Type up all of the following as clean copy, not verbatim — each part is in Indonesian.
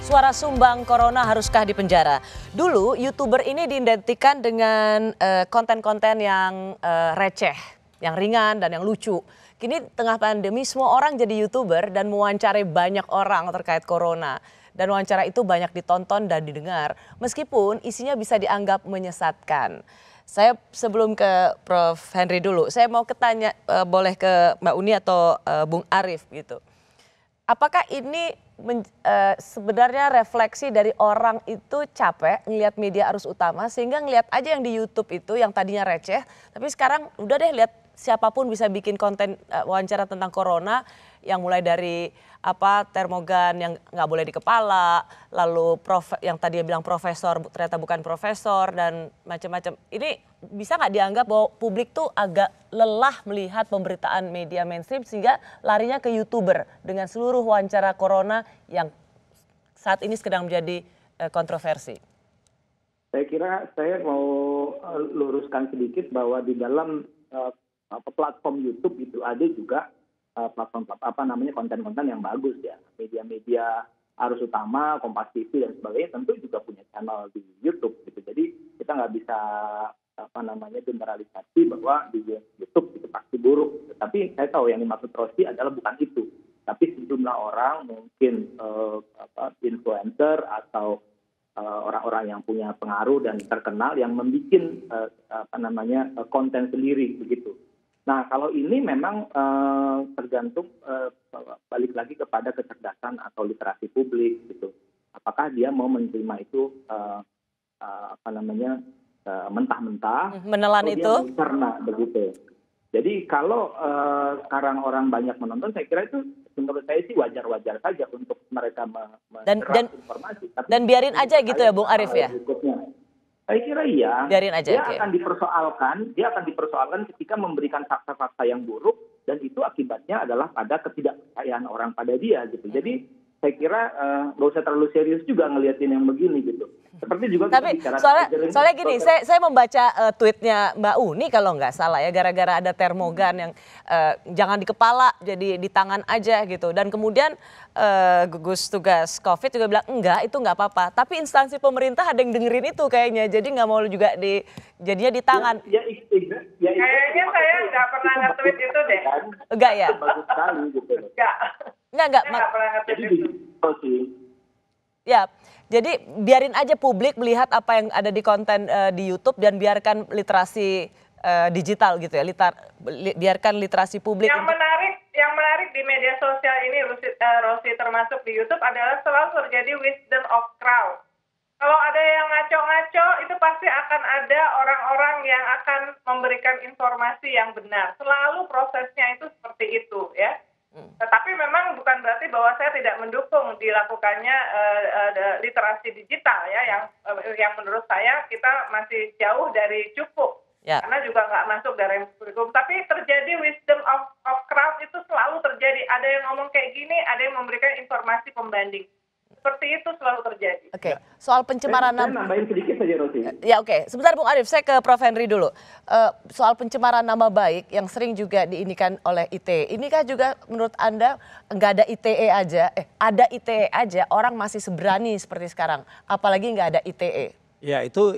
Suara sumbang corona haruskah dipenjara? Dulu YouTuber ini diidentikan dengan konten-konten yang receh, yang ringan dan yang lucu. Kini tengah pandemi semua orang jadi YouTuber dan mewawancarai banyak orang terkait corona. Dan wawancara itu banyak ditonton dan didengar meskipun isinya bisa dianggap menyesatkan. Saya sebelum ke Prof. Henry dulu, saya mau ketanya boleh ke Mbak Uni atau Bung Arief gitu. Apakah ini sebenarnya refleksi dari orang itu capek ngelihat media arus utama sehingga ngelihat aja yang di YouTube itu yang tadinya receh, tapi sekarang udah deh lihat siapapun bisa bikin konten wawancara tentang corona yang mulai dari termogan yang nggak boleh di kepala, lalu yang tadi bilang profesor ternyata bukan profesor dan macam-macam. Ini bisa nggak dianggap bahwa publik tuh agak lelah melihat pemberitaan media mainstream sehingga larinya ke YouTuber dengan seluruh wawancara corona yang saat ini sedang menjadi kontroversi? Saya kira saya mau luruskan sedikit bahwa di dalam platform YouTube itu ada juga platform konten-konten yang bagus ya, media-media arus utama, Kompas TV dan sebagainya tentu juga punya channel di YouTube gitu. Jadi kita nggak bisa generalisasi bahwa di YouTube itu pasti buruk. Tapi saya tahu yang dimaksud Rosi adalah bukan itu. Tapi sejumlah orang mungkin influencer atau orang-orang yang punya pengaruh dan terkenal yang membuat konten sendiri begitu. Nah, kalau ini memang tergantung balik lagi kepada kecerdasan atau literasi publik gitu. Apakah dia mau menerima itu mentah-mentah, menelan itu, dia mencerna begitu. Jadi kalau sekarang orang banyak menonton, saya kira itu menurut saya sih wajar-wajar saja untuk mereka menyerap informasi. Tapi dan biarin aja gitu ya, Bung Arief ya. Saya kira iya. Biarin aja, dia akan dipersoalkan ketika memberikan fakta-fakta yang buruk dan itu akibatnya adalah pada ketidakpercayaan orang pada dia gitu. Jadi saya kira nggak usah terlalu serius juga ngeliatin yang begini gitu. Seperti juga tapi soalnya gini, saya membaca tweetnya Mbak Uni kalau nggak salah ya, gara-gara ada termogan yang jangan di kepala jadi di tangan aja gitu, dan kemudian gugus tugas COVID juga bilang enggak, itu nggak apa-apa, tapi instansi pemerintah ada yang dengerin itu kayaknya, jadi nggak mau juga jadinya di tangan. Kayaknya saya nggak pernah nge-tweet itu deh. Enggak ya? Bagus sekali gitu. Enggak pernah nge-tweet itu. Ya, jadi biarin aja publik melihat apa yang ada di konten di YouTube dan biarkan literasi digital gitu ya, biarkan literasi publik. Yang menarik di media sosial ini, Rosi termasuk di YouTube adalah selalu terjadi wisdom of crowd. Kalau ada yang ngaco-ngaco, itu pasti akan ada orang-orang yang akan memberikan informasi yang benar. Selalu prosesnya itu seperti itu ya. Tetapi memang bukan berarti bahwa saya tidak mendukung dilakukannya literasi digital ya, yang menurut saya kita masih jauh dari cukup. Ya. Karena juga nggak masuk dalam kurikulum. Tapi terjadi wisdom of crowd itu selalu terjadi. Ada yang ngomong kayak gini, ada yang memberikan informasi pembanding. Seperti itu selalu terjadi. Oke, soal pencemaran nama. Saya nambahin sedikit saja, Rosi. Ya oke, sebentar Bung Arief, saya ke Prof. Henry dulu. Soal pencemaran nama baik yang sering juga diinikan oleh ITE. Inikah juga menurut Anda nggak ada ITE aja, ada ITE aja orang masih seberani seperti sekarang, apalagi nggak ada ITE? Ya itu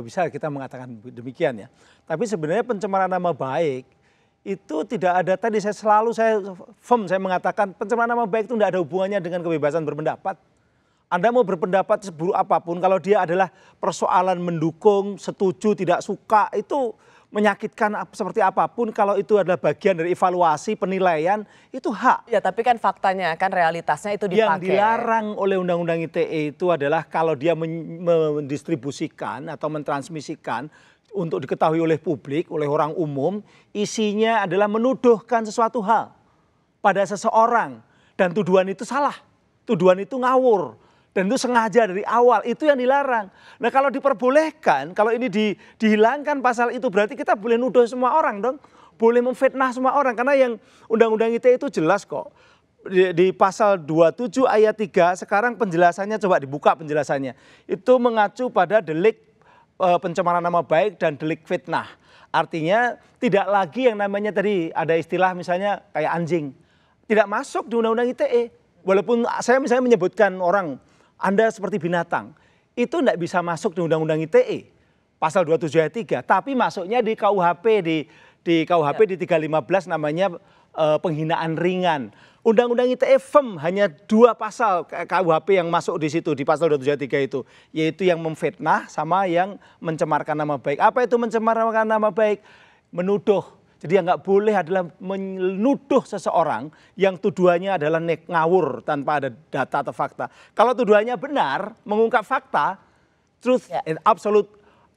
bisa kita mengatakan demikian ya. Tapi sebenarnya pencemaran nama baik itu tidak ada, tadi saya mengatakan pencemaran nama baik itu tidak ada hubungannya dengan kebebasan berpendapat. Anda mau berpendapat seburuk apapun, kalau dia adalah persoalan mendukung, setuju, tidak suka, itu menyakitkan seperti apapun, kalau itu adalah bagian dari evaluasi, penilaian, itu hak. Ya tapi kan faktanya, kan realitasnya itu dipakai. Yang dilarang oleh Undang-Undang ITE itu adalah kalau dia mendistribusikan atau mentransmisikan untuk diketahui oleh publik, oleh orang umum, isinya adalah menuduhkan sesuatu hal pada seseorang. Dan tuduhan itu salah, tuduhan itu ngawur. Dan itu sengaja dari awal, itu yang dilarang. Nah kalau diperbolehkan, kalau ini dihilangkan pasal itu, berarti kita boleh nuduh semua orang dong. Boleh memfitnah semua orang, karena yang Undang-Undang ITE itu jelas kok. Di pasal 27 ayat 3, sekarang penjelasannya, coba dibuka penjelasannya. Itu mengacu pada delik pencemaran nama baik dan delik fitnah. Artinya tidak lagi yang namanya tadi ada istilah misalnya kayak anjing. Tidak masuk di Undang-Undang ITE. Walaupun saya misalnya menyebutkan orang Anda seperti binatang. Itu tidak bisa masuk di Undang-Undang ITE pasal 27 ayat 3, tapi masuknya di KUHP di KUHP di 315 namanya penghinaan ringan. Undang-Undang ITE firm hanya 2 pasal KUHP yang masuk di situ di pasal 27 ayat 3 itu, yaitu yang memfitnah sama yang mencemarkan nama baik. Apa itu mencemarkan nama baik? Menuduh. Jadi yang nggak boleh adalah menuduh seseorang yang tuduhannya adalah ngawur tanpa ada data atau fakta. Kalau tuduhannya benar, mengungkap fakta, truth and absolute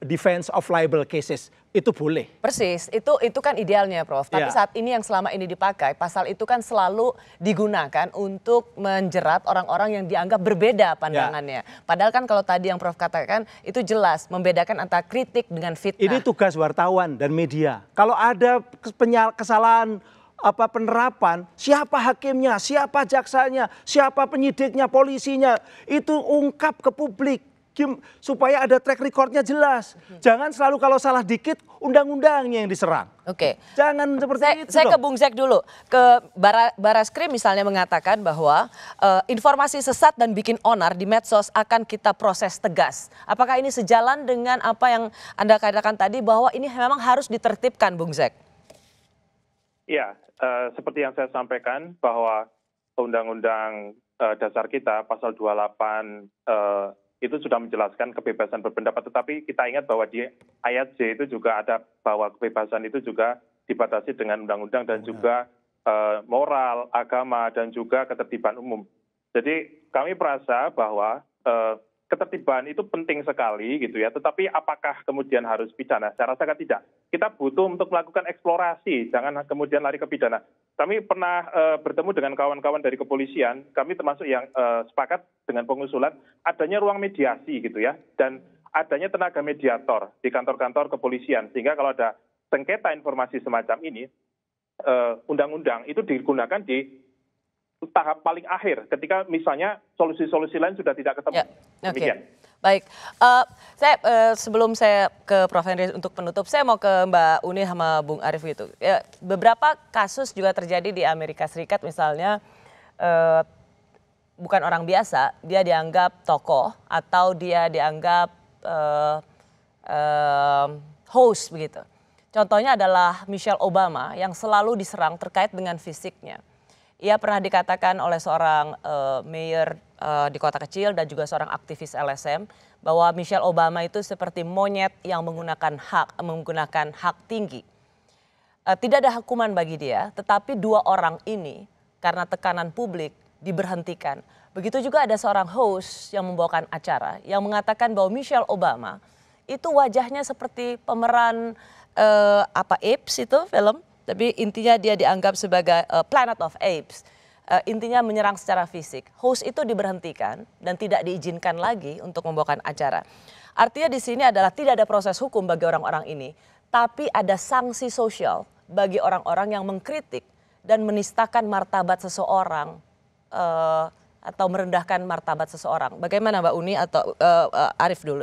defense of liable cases, itu boleh. Persis, itu kan idealnya, Prof. Tapi saat ini yang selama ini dipakai, pasal itu kan selalu digunakan untuk menjerat orang-orang yang dianggap berbeda pandangannya. Padahal kan kalau tadi yang Prof katakan, itu jelas membedakan antara kritik dengan fitnah. Ini tugas wartawan dan media. Kalau ada kesalahan penerapan, siapa hakimnya, siapa jaksanya, siapa penyidiknya, polisinya, itu ungkap ke publik. Supaya ada track recordnya jelas. Jangan selalu kalau salah dikit undang-undangnya yang diserang. Oke. Jangan seperti itu. Saya ke Bung Zek dulu. Ke Baraskrim misalnya mengatakan bahwa informasi sesat dan bikin onar di medsos akan kita proses tegas. Apakah ini sejalan dengan apa yang Anda katakan tadi bahwa ini memang harus ditertibkan, Bung Zek? Ya, seperti yang saya sampaikan bahwa Undang-Undang Dasar kita pasal 28 itu sudah menjelaskan kebebasan berpendapat, tetapi kita ingat bahwa di ayat C itu juga ada bahwa kebebasan itu juga dibatasi dengan undang-undang dan juga moral, agama, dan juga ketertiban umum. Jadi kami merasa bahwa ketertiban itu penting sekali gitu ya, tetapi apakah kemudian harus pidana? Saya rasakan tidak. Kita butuh untuk melakukan eksplorasi, jangan kemudian lari ke pidana. Kami pernah bertemu dengan kawan-kawan dari kepolisian, kami termasuk yang sepakat dengan pengusulan adanya ruang mediasi gitu ya, dan adanya tenaga mediator di kantor-kantor kepolisian, sehingga kalau ada sengketa informasi semacam ini, undang-undang itu digunakan di tahap paling akhir, ketika misalnya solusi-solusi lain sudah tidak ketemu. Ya, Demikian. Baik, sebelum saya ke Prof. Henry untuk penutup, saya mau ke Mbak Uni sama Bung Arief gitu. Ya, beberapa kasus juga terjadi di Amerika Serikat misalnya, bukan orang biasa, dia dianggap tokoh atau dia dianggap host begitu. Contohnya adalah Michelle Obama yang selalu diserang terkait dengan fisiknya. Ia pernah dikatakan oleh seorang mayor di kota kecil dan juga seorang aktivis LSM bahwa Michelle Obama itu seperti monyet yang menggunakan hak tinggi. Tidak ada hukuman bagi dia, tetapi 2 orang ini karena tekanan publik diberhentikan. Begitu juga ada seorang host yang membawakan acara yang mengatakan bahwa Michelle Obama itu wajahnya seperti pemeran Apes itu film. Tapi intinya dia dianggap sebagai Planet of Apes. Intinya menyerang secara fisik. Host itu diberhentikan dan tidak diizinkan lagi untuk membawakan acara. Artinya di sini adalah tidak ada proses hukum bagi orang-orang ini. Tapi ada sanksi sosial bagi orang-orang yang mengkritik dan menistakan martabat seseorang. Atau merendahkan martabat seseorang. Bagaimana Mbak Uni atau Arief dulu?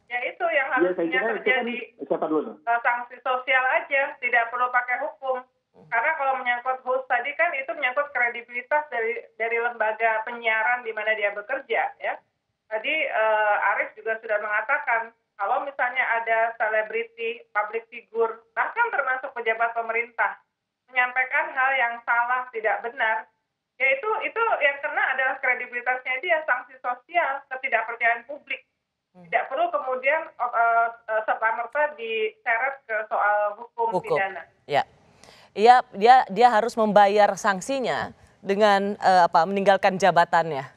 Ya itu yang harusnya terjadi sanksi sosial aja, tidak perlu pakai hukum. Karena kalau menyangkut host tadi kan itu menyangkut kredibilitas dari lembaga penyiaran di mana dia bekerja ya. Tadi Arief juga sudah mengatakan kalau misalnya ada selebriti, public figure, bahkan termasuk pejabat pemerintah menyampaikan hal yang salah, tidak benar, ya itu yang kena adalah kredibilitasnya dia, sanksi sosial, ketidakpercayaan publik. Tidak perlu kemudian serta-merta diseret ke soal hukum pidana. Ya, dia harus membayar sanksinya dengan meninggalkan jabatannya.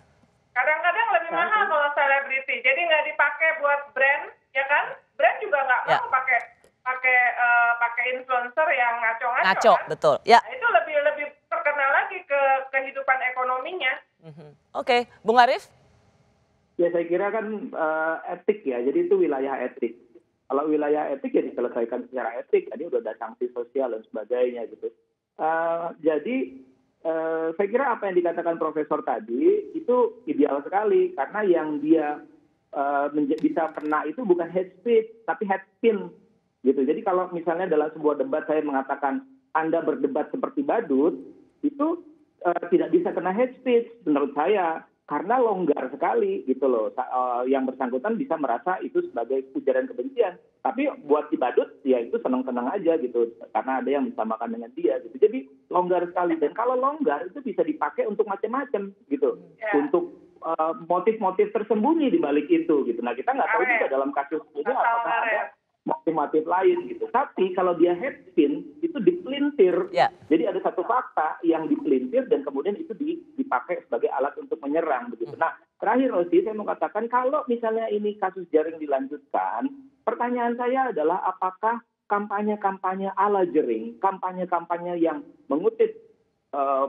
Kadang-kadang lebih mahal kalau selebriti, jadi nggak dipakai buat brand, ya kan? Brand juga nggak mau pakai influencer yang ngaco-ngaco. Kan? Betul. Ya. Nah, itu lebih terkenal lagi ke kehidupan ekonominya. Oke, Bung Arief. Ya saya kira kan etik ya, jadi itu wilayah etik. Kalau wilayah etik ya diselesaikan secara etik, tadi udah ada sanksi sosial dan sebagainya gitu. Jadi saya kira apa yang dikatakan Profesor tadi itu ideal sekali, karena yang dia bisa kena itu bukan hate speech, tapi hate spin gitu. Jadi kalau misalnya dalam sebuah debat saya mengatakan Anda berdebat seperti badut, itu tidak bisa kena hate speech menurut saya. karena longgar sekali gitu loh. Yang bersangkutan bisa merasa itu sebagai ujaran kebencian. Tapi buat si badut ya itu senang-senang aja gitu karena ada yang disamakan dengan dia gitu. Jadi longgar sekali, dan kalau longgar itu bisa dipakai untuk macam-macam gitu. Untuk motif-motif tersembunyi di balik itu gitu. Nah, kita nggak tahu juga dalam kasus ini apakah ada motif-motif lain gitu. Tapi kalau dia head spin itu dipelintir. Jadi ada satu fakta yang dipelintir dan kemudian itu dipakai sebagai alat untuk menyerang begitu. Nah, terakhir Rosi, saya mau katakan kalau misalnya ini kasus Jering dilanjutkan, pertanyaan saya adalah apakah kampanye-kampanye ala Jering, kampanye-kampanye yang mengutip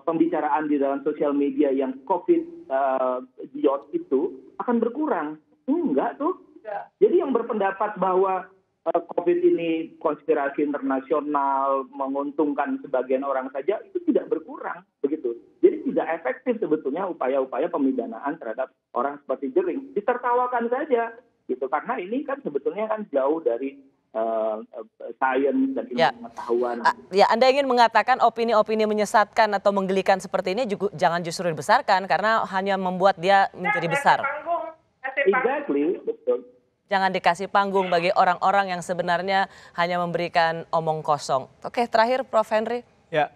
pembicaraan di dalam sosial media yang COVID diot itu akan berkurang? Enggak tuh. Jadi yang berpendapat bahwa COVID ini konspirasi internasional menguntungkan sebagian orang saja itu tidak berkurang begitu. Jadi tidak efektif sebetulnya upaya-upaya pemidanaan terhadap orang seperti Jering. Ditertawakan saja gitu karena ini kan sebetulnya kan jauh dari sains dan ilmu pengetahuan. Ya, Anda ingin mengatakan opini-opini menyesatkan atau menggelikan seperti ini juga jangan justru dibesarkan karena hanya membuat dia menjadi besar. Exactly, betul. Jangan dikasih panggung bagi orang-orang yang sebenarnya hanya memberikan omong kosong. Oke, terakhir Prof. Henry. Ya.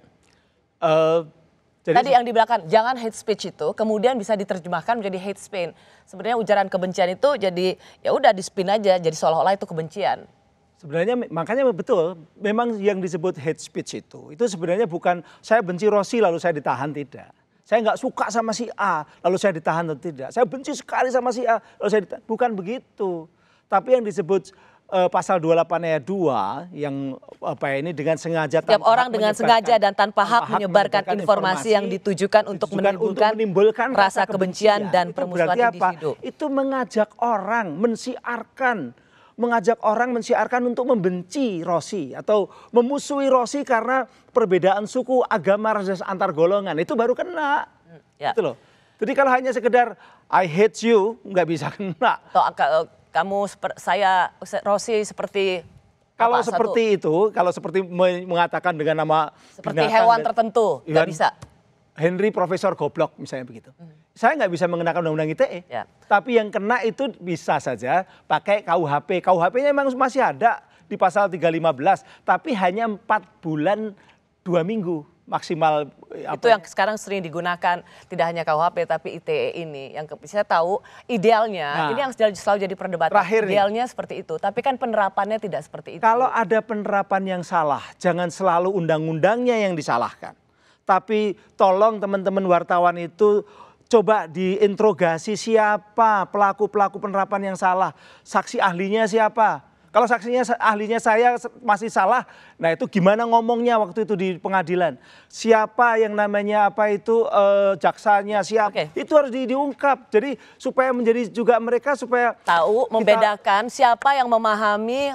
Tadi yang di belakang, jangan hate speech itu kemudian bisa diterjemahkan menjadi hate speech. Sebenarnya ujaran kebencian itu jadi ya udah di-spin aja, jadi seolah-olah itu kebencian. Sebenarnya makanya betul, memang yang disebut hate speech itu sebenarnya bukan saya benci Rossi lalu saya ditahan, tidak. Saya nggak suka sama si A lalu saya ditahan atau tidak. Saya benci sekali sama si A lalu saya ditahan. Bukan begitu. Tapi yang disebut pasal 28 ayat 2 yang ini dengan sengaja setiap orang dengan sengaja dan tanpa hak menyebarkan informasi yang ditujukan untuk menimbulkan rasa kebencian dan permusuhan individu. Itu mengajak orang mensiarkan untuk membenci Rossi atau memusuhi Rossi karena perbedaan suku, agama, ras antar golongan. Itu baru kena. Gitu loh. Jadi kalau hanya sekedar I hate you nggak bisa kena. Kamu saya Rossi seperti kalau seperti itu, kalau seperti mengatakan dengan nama seperti hewan tertentu nggak bisa. Henry Profesor Goblok misalnya begitu. Saya nggak bisa mengenakan undang-undang ITE. Tapi yang kena itu bisa saja pakai KUHP. KUHP-nya memang masih ada di pasal 315, tapi hanya 4 bulan 2 minggu maksimal. Itu yang sekarang sering digunakan, tidak hanya KUHP tapi ITE ini. Yang saya tahu idealnya, ini yang selalu jadi perdebatan. Idealnya seperti itu, tapi kan penerapannya tidak seperti itu. Kalau ada penerapan yang salah, jangan selalu undang-undangnya yang disalahkan. Tapi tolong teman-teman wartawan itu coba diinterogasi siapa pelaku-pelaku penerapan yang salah. Saksi ahlinya siapa? Kalau ahlinya saya masih salah, nah itu gimana ngomongnya waktu itu di pengadilan? Siapa yang namanya jaksanya siapa? Itu harus diungkap. Jadi supaya menjadi juga mereka supaya tahu membedakan siapa yang memahami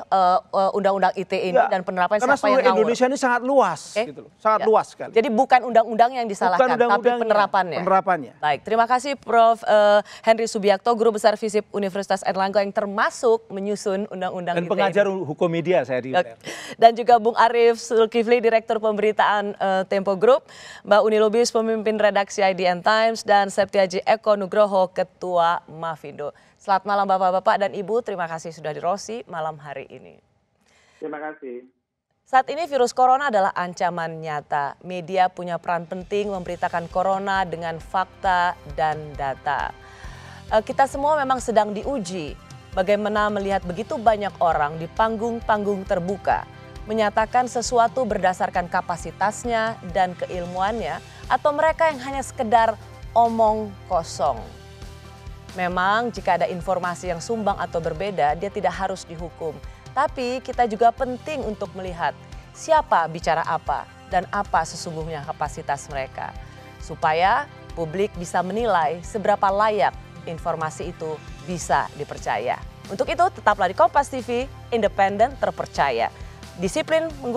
undang-undang ITE ini dan penerapan siapa yang ngawur. Karena Indonesia ini sangat luas, gitu loh. Sangat luas sekali. Jadi bukan undang-undang yang disalahkan, tapi penerapannya. Baik, terima kasih Prof. Henry Subiakto, Guru Besar FISIP Universitas Airlangga yang termasuk menyusun undang-undang pengajar hukum media saya di UNER. Dan juga Bung Arief Zulkifli, Direktur Pemberitaan Tempo Group, Mbak Uni Lubis, pemimpin redaksi IDN Times, dan Septiaji Eko Nugroho, Ketua Mafindo. Selamat malam Bapak-Bapak dan Ibu, terima kasih sudah di Rossi malam hari ini. Terima kasih. Saat ini virus corona adalah ancaman nyata. Media punya peran penting memberitakan corona dengan fakta dan data. Kita semua memang sedang diuji. Bagaimana melihat begitu banyak orang di panggung-panggung terbuka menyatakan sesuatu berdasarkan kapasitasnya dan keilmuannya atau mereka yang hanya sekedar omong kosong. Memang jika ada informasi yang sumbang atau berbeda, dia tidak harus dihukum. Tapi kita juga penting untuk melihat siapa bicara apa dan apa sesungguhnya kapasitas mereka. Supaya publik bisa menilai seberapa layak informasi itu bisa dipercaya. Untuk itu tetaplah di Kompas TV, independen, terpercaya. Disiplin menggunakan